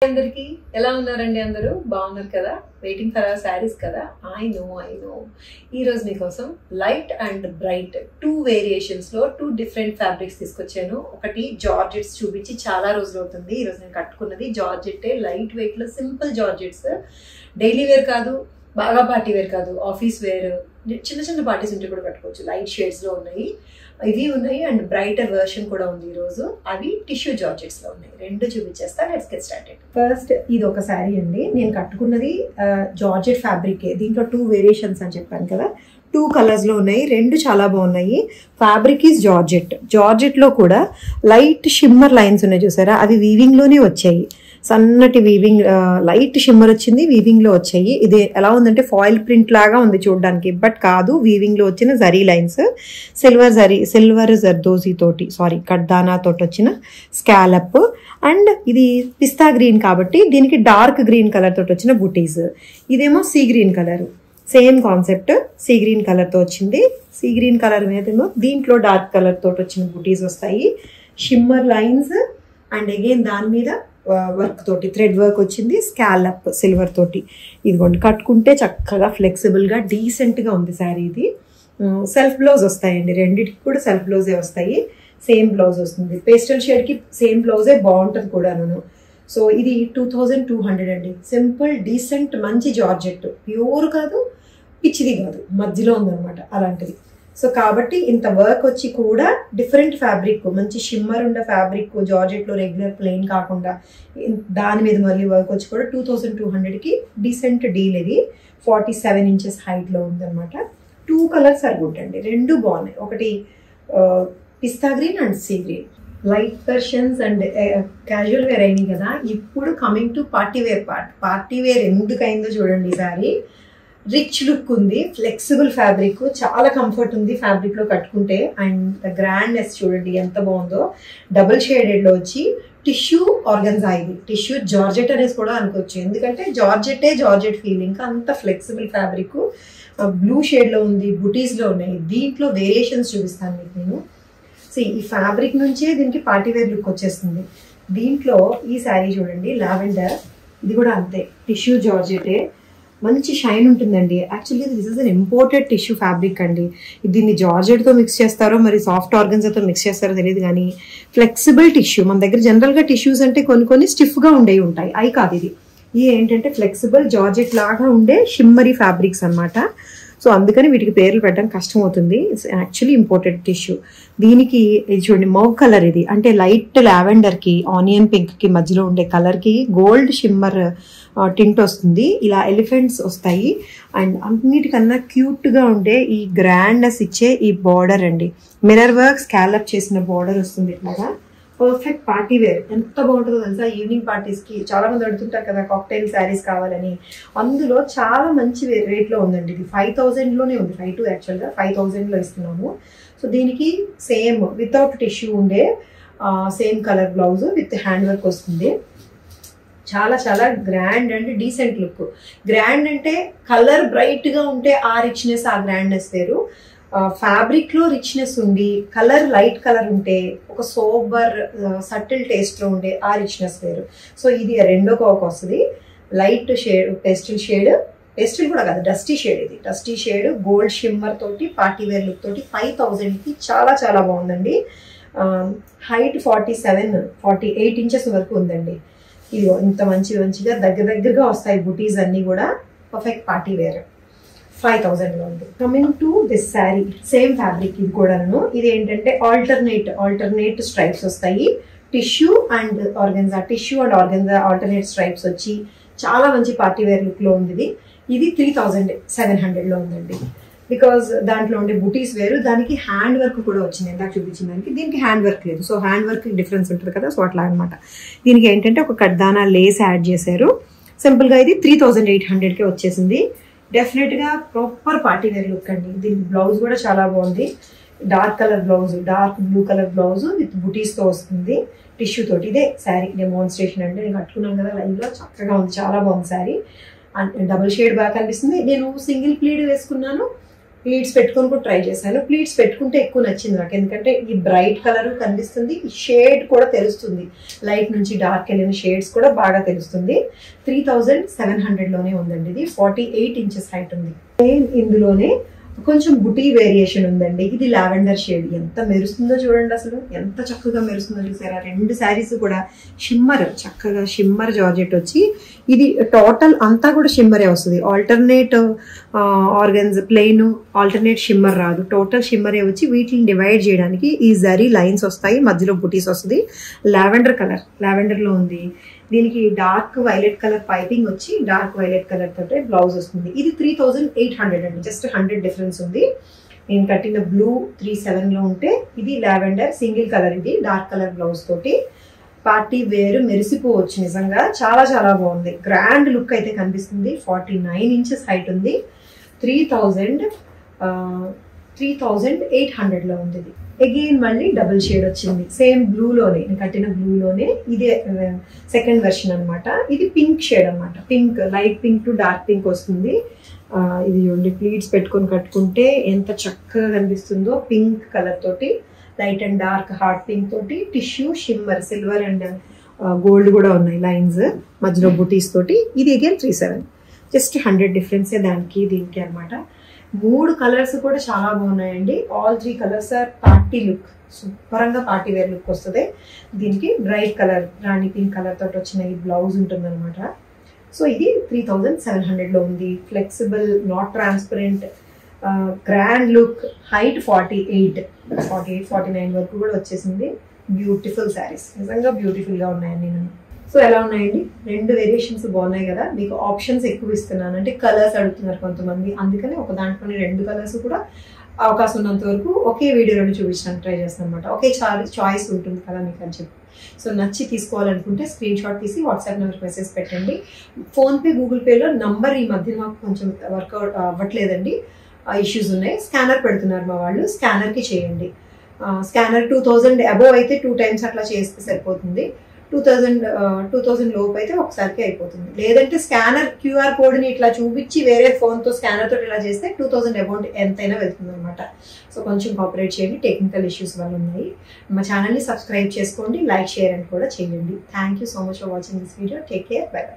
అందరికి ఎలా ఉన్నారండి? అందరూ బాగున్నారు కదా? వెయిటింగ్ ఫర్ అవర్ శారీస్ కదా? ఐ నో ఈ రోజు మీకోసం లైట్ అండ్ బ్రైట్ 2 వేరియేషన్స్ లో 2 డిఫరెంట్ ఫ్యాబ్రిక్స్ తీసుకొచ్చాను. ఒకటి జార్జెట్స్ చూపించి చాలా రోజులు అవుతుంది. ఈ రోజు నేను కట్టుకున్నది జార్జెట్టే, లైట్ వెయిట్ లో సింపుల్ జార్జెట్స్. డైలీ వేర్ కాదు, బాగా పార్టీ వేర్ కాదు, ఆఫీస్ వేర్, చిన్న చిన్న పార్టీస్ ఉంటే కూడా కట్టుకోవచ్చు. లైట్ షేడ్స్ లో ఉన్నాయి, ఇవి ఉన్నాయి, అండ్ బ్రైటర్ వర్షన్ కూడా ఉంది. ఈ రోజు అవి టిష్యూ జార్జెట్స్ లో ఉన్నాయి. రెండు చూపించేస్తా. Let's get started. ఫస్ట్ ఇది ఒక శారీ అండి. నేను కట్టుకున్నది జార్జెట్ ఫ్యాబ్రిక్. దీంట్లో 2 వేరియేషన్స్ అని చెప్పాను కదా, 2 కలర్స్ లో ఉన్నాయి. రెండు చాలా బాగున్నాయి. ఫ్యాబ్రిక్ ఈజ్ జార్జెట్ లో కూడా లైట్ షిమ్మర్ లైన్స్ ఉన్నాయి చూసారా, అవి వీవింగ్ లోనే వచ్చాయి. సన్నటి వీవింగ్, లైట్ షిమ్మర్ వచ్చింది, వీవింగ్ లో వచ్చాయి. ఇది ఎలా ఉందంటే ఫాయిల్ ప్రింట్ లాగా ఉంది చూడడానికి, బట్ కాదు, వీవింగ్ లో వచ్చిన జరీ లైన్స్, సిల్వర్ జర్దోజీ తోటి, కడ్దానా తోటి వచ్చిన స్కాలప్, అండ్ ఇది పిస్తా గ్రీన్ కాబట్టి దీనికి డార్క్ గ్రీన్ కలర్ తోటి వచ్చిన బుటీస్. ఇదేమో sea green colour, same concept, sea green colour తో వచ్చింది. సీ గ్రీన్ కలర్ మీదేమో దీంట్లో డార్క్ కలర్ తోటి వచ్చిన బుటీస్ వస్తాయి, షిమ్మర్ లైన్స్, అండ్ అగైన్ దాని మీద వర్క్ తోటి థ్రెడ్ వర్క్ వచ్చింది, స్కాలప్ సిల్వర్ తోటి. ఇదిగోండి, కట్టుకుంటే చక్కగా ఫ్లెక్సిబుల్ గా డీసెంట్ గా ఉంది శారీ. ఇది సెల్ఫ్ బ్లౌజ్ వస్తాయండి, రెండింటికి కూడా సెల్ఫ్ బ్లౌజే వస్తాయి. సేమ్ బ్లౌజ్ వస్తుంది, పేస్టల్ షేడ్ కి సేమ్ బ్లౌజే బాగుంటుంది కూడాను. సో ఇది 2200 అండి. సింపుల్ డీసెంట్ మంచి జార్జెట్, ప్యూర్ కాదు, పిచ్చిది కాదు, మధ్యలో ఉందన్నమాట అలాంటిది. సో కాబట్టి ఇంత వర్క్ వచ్చి కూడా డిఫరెంట్ ఫ్యాబ్రిక్, మంచి షిమ్మర్ ఉన్న ఫ్యాబ్రిక్, జార్జెట్ లో రెగ్యులర్ ప్లెయిన్ కాకుండా దాని మీద మళ్ళీ వర్క్ వచ్చి కూడా 2200కి డీసెంట్ డీల్. ఇది 47 ఇంచెస్ హైట్ లో ఉందన్నమాట. 2 కలర్స్ ఆర్ గుడ్ అండి, రెండు బాగున్నాయి. ఒకటి పిస్తా green and sea green. Light versions and casual wear అయినాయి కదా, ఇప్పుడు coming to party wear part. Party wear ఎందుకైందో చూడండి. ఈసారి రిచ్ లుక్ ఉంది, ఫ్లెక్సిబుల్ ఫ్యాబ్రిక్, చాలా కంఫర్ట్ ఉంది ఫ్యాబ్రిక్ లో కట్టుకుంటే. అండ్ ద గ్రాండ్నెస్ చూడండి ఎంత బాగుందో. డబుల్ షేడెడ్ లో వచ్చి టిష్యూ ఆర్గన్జా, ఇది టిష్యూ జార్జెట్ అనేసి కూడా అనుకోవచ్చు, ఎందుకంటే జార్జెట్ ఫీలింగ్, అంత ఫ్లెక్సిబుల్ ఫ్యాబ్రిక్. బ్లూ షేడ్ లో ఉంది, బుటీస్ లో ఉన్నాయి. దీంట్లో వేరియేషన్స్ చూపిస్తాను మీకు నేను. ఈ ఫ్యాబ్రిక్ నుంచే దీనికి పార్టీ వేర్ లుక్ వచ్చేస్తుంది. దీంట్లో ఈ శారీ చూడండి, లావెండర్, ఇది కూడా అంతే, టిష్యూ జార్జెటే, మంచి షైన్ ఉంటుందండి. Actually this is an imported tissue fabric అండి. దీన్ని జార్జెట్తో మిక్స్ చేస్తారో మరి సాఫ్ట్ ఆర్గన్జాతో మిక్స్ చేస్తారో తెలియదు, కానీ ఫ్లెక్సిబుల్ టిష్యూ. మన దగ్గర జనరల్గా టిష్యూస్ అంటే కొన్ని స్టిఫ్గా ఉండేవి ఉంటాయి, అవి కాదు. ఇది ఏంటంటే ఫ్లెక్సిబుల్ జార్జెట్ లాగా ఉండే షిమ్మరీ ఫ్యాబ్రిక్స్ అనమాట. సో అందుకని వీటికి పేర్లు పెట్టడం కష్టం అవుతుంది. It's actually imported tissue. దీనికి ఇది చూడండి, మౌ కలర్, ఇది అంటే లైట్ లావెండర్ కి ఆనియన్ పింక్ కి మధ్యలో ఉండే కలర్ కి గోల్డ్ షిమ్మర్ టింట్ వస్తుంది. ఇలా ఎలిఫెంట్స్ వస్తాయి. అండ్ అన్నిటికన్నా క్యూట్ గా ఉండే ఈ గ్రాండ్నెస్ ఇచ్చే ఈ బార్డర్ అండి, మిర్రర్ వర్క్ స్కాలప్ చేసిన బార్డర్ వస్తుంది. ఇట్లాగా పర్ఫెక్ట్ పార్టీ వేర్. ఎంత బాగుంటుందో తెలుసా, ఈవినింగ్ పార్టీస్ కి. చాలా మంది అడుగుతుంటారు కదా కాక్టైల్ శారీస్ కావాలని, అందులో చాలా మంచి రేట్ లో ఉందండి. ఇది 5000 లోనే ఉంది, 52 యాక్చువల్ గా 5000 లో ఇస్తున్నాము. సో దీనికి సేమ్ వితౌట్ టిష్యూ ఉండే same colour blouse with hand work వస్తుంది. చాలా చాలా grand and decent look. Grand అంటే కలర్ బ్రైట్ గా ఉంటే ఆ రిచ్నెస్, ఆ గ్రాండ్నెస్ వేరు. ఫ్యాబ్రిక్ లో రిచ్నెస్ ఉండి కలర్ లైట్ కలర్ ఉంటే ఒక సోబర్ సటిల్ టేస్ట్ లో ఉండే ఆ రిచ్నెస్ వేరు. సో ఇది రెండో కోక్ వస్తుంది. లైట్ షేడ్, పేస్టిల్ కూడా కాదు, డస్టీ షేడ్. ఇది డస్టీ షేడ్ గోల్డ్ షిమ్మర్ తోటి పార్టీ వేర్ లుక్ తోటి 5000కి చాలా చాలా బాగుందండి. హైట్ 48 ఇంచెస్ వరకు ఉందండి. ఇది ఇంత మంచిగా దగ్గరగా వస్తాయి బుటీస్ అన్ని కూడా. పర్ఫెక్ట్ పార్టీ వేర్, 5000 లో ఉంది. Coming to this sari, same fabric ఇది కూడాను. ఇది ఏంటంటే ఆల్టర్నేట్ స్ట్రైప్స్ వస్తాయి. Tissue and organza alternate stripes వచ్చి చాలా మంచి పార్టీ వేర్ లుక్ లో ఉంది. ఇది 3700 లో ఉందండి. బికాస్ దాంట్లో ఉండే బుటీస్ వేరు, దానికి హ్యాండ్ వర్క్ కూడా వచ్చింది. ఇందాక చూపించిన దానికి దీనికి హ్యాండ్ వర్క్ లేదు. సో హ్యాండ్ వర్క్ డిఫరెన్స్ ఉంటుంది కదా, సో అట్లా అనమాట. దీనికి ఏంటంటే ఒక కడ్దానా లేస్ యాడ్ చేశారు. సింపుల్ గా ఇది 3800కే వచ్చేసింది. డెఫినెట్ గా ప్రాపర్ పార్టీ వేర్ లుక్ అండి. దీనికి బ్లౌజ్ కూడా చాలా బాగుంది. Dark colour blouse, dark blue colour blouse with బుటీస్ తో వస్తుంది, టిష్యూ తోటి. ఇదే శారీ డెమోన్స్ట్రేషన్ అంటే నేను కట్టుకున్నాను కదా లైవ్ లో, చక్కగా ఉంది, చాలా బాగుంది శారీ. డబుల్ షేడ్ బాగా కనిపిస్తుంది. నేను సింగిల్ ప్లీడ్ వేసుకున్నాను, ప్లీట్స్ పెట్టుకొని కూడా ట్రై చేశాను. ప్లీట్స్ పెట్టుకుంటే ఎక్కువ నచ్చింది నాకు, ఎందుకంటే ఈ బ్రైట్ కలర్ కనిపిస్తుంది, ఈ షేడ్ కూడా తెలుస్తుంది, లైట్ నుంచి డార్క్ వెళ్ళిన షేడ్స్ కూడా బాగా తెలుస్తుంది. 3700లోనే ఉందండి. ఇది 48 ఇంచెస్ హైట్ ఉంది. ఇందులోనే కొంచెం బుటీ వేరియేషన్ ఉందండి. ఇది లావెండర్ షేడ్, ఎంత మెరుస్తుందో చూడండి, అసలు ఎంత చక్కగా మెరుస్తుందో చూసారా. 2 శారీస్ కూడా షిమ్మర్, చక్కగా షిమ్మర్ జార్జెట్ వచ్చి, ఇది టోటల్ అంతా కూడా షిమ్మరే వస్తుంది. Alternate organs plain alternate shimmer రాదు, టోటల్ షిమ్మరే వచ్చి వీటిని డివైడ్ చేయడానికి ఈ జరీ లైన్స్ వస్తాయి, మధ్యలో బుటీస్ వస్తుంది. లావెండర్ కలర్, లావెండర్ లో ఉంది. దీనికి డార్క్ వైలెట్ కలర్ పైపింగ్ వచ్చి డార్క్ వైలెట్ కలర్ తోటే బ్లౌజ్ వస్తుంది. ఇది 3800 అండి, జస్ట్ 100 డిఫరెన్స్ ఉంది. నేను కట్టిన బ్లూ 37లో ఉంటే ఇది లావెండర్ సింగిల్ కలర్, ఇది డార్క్ కలర్ బ్లౌజ్ తోటి పార్టీ వేరు మెరిసిపోవచ్చు. నిజంగా చాలా చాలా బాగుంది, గ్రాండ్ లుక్ అయితే కనిపిస్తుంది. 49 ఇంచెస్ హైట్ ఉంది. 3800లో ఉంది. ఇది అగైన్ మళ్ళీ డబుల్ షేడ్ వచ్చింది, సేమ్ బ్లూలోనే, నేను కట్టిన బ్లూలోనే ఇదే సెకండ్ వెర్షన్ అనమాట. ఇది పింక్ షేడ్ అనమాట, pink light pink to dark pink వస్తుంది. ఇది చూడండి, ప్లీట్స్ పెట్టుకొని కట్టుకుంటే ఎంత చక్కగా కనిపిస్తుందో. పింక్ కలర్ తోటి light and dark hot pink తోటి tissue shimmer silver and gold కూడా ఉన్నాయి లైన్స్, మధ్యలో బుటీస్ తోటి. ఇది అగైన్ 37, జస్ట్ 100 డిఫరెన్సే దానికి దీనికి అనమాట. 3 కలర్స్ కూడా చాలా బాగున్నాయండి. All 3 colours are party look, సూపరంగా పార్టీ వేర్ లుక్ వస్తుంది. దీనికి బ్రైట్ కలర్ రాణి పింక్ కలర్ తోటి వచ్చిన ఈ బ్లౌజ్ ఉంటుంది అనమాట. సో ఇది 3700లో ఉంది. Flexible, not transparent, grand look, height 48-49 వరకు కూడా వచ్చేసింది. బ్యూటిఫుల్ శారీస్, నిజంగా బ్యూటిఫుల్ గా ఉన్నాయండి. నేను సో ఎలా ఉన్నాయండి, 2 వేరియేషన్స్ బాగున్నాయి కదా. మీకు ఆప్షన్స్ ఎక్కువ ఇస్తున్నాను, అంటే కలర్స్ అడుగుతున్నారు కొంతమంది, అందుకని ఒక దాంట్లోనే 2 కలర్స్ కూడా అవకాశం ఉన్నంత వరకు ఒకే వీడియోలో చూపించడానికి ట్రై చేస్తాను అనమాట. ఒకే చాయిస్ ఉంటుంది కదా మీకు అని చెప్పి. సో నచ్చి తీసుకోవాలనుకుంటే స్క్రీన్ షాట్ తీసి వాట్సాప్ నెంబర్కి మెసేజ్ పెట్టండి. ఫోన్పే, గూగుల్ పేలో నంబర్ ఈ మధ్య మాకు కొంచెం వర్కౌట్ అవ్వట్లేదండి, ఇష్యూస్ ఉన్నాయి. స్కానర్ పెడుతున్నారు మా వాళ్ళు, స్కానర్కి చేయండి. స్కానర్ 2000 అబోవ్ అయితే 2 times అట్లా చేస్తే సరిపోతుంది. 2000 లోపు అయితే ఒకసారికి అయిపోతుంది. లేదంటే స్కానర్ QR కోడ్ని ఇట్లా చూపించి వేరే ఫోన్తో స్కానర్ తోటి ఇలా చేస్తే 2000 అమౌంట్ ఎంతైనా వెళ్తుంది అనమాట. సో కొంచెం కోఆపరేట్ చేయండి, టెక్నికల్ ఇష్యూస్ వల్ల ఉన్నాయి. మా ఛానల్ని సబ్స్క్రైబ్ చేసుకోండి, లైక్ షేర్ అని కూడా చేయండి. Thank you so much for watching this video. Take care, by by.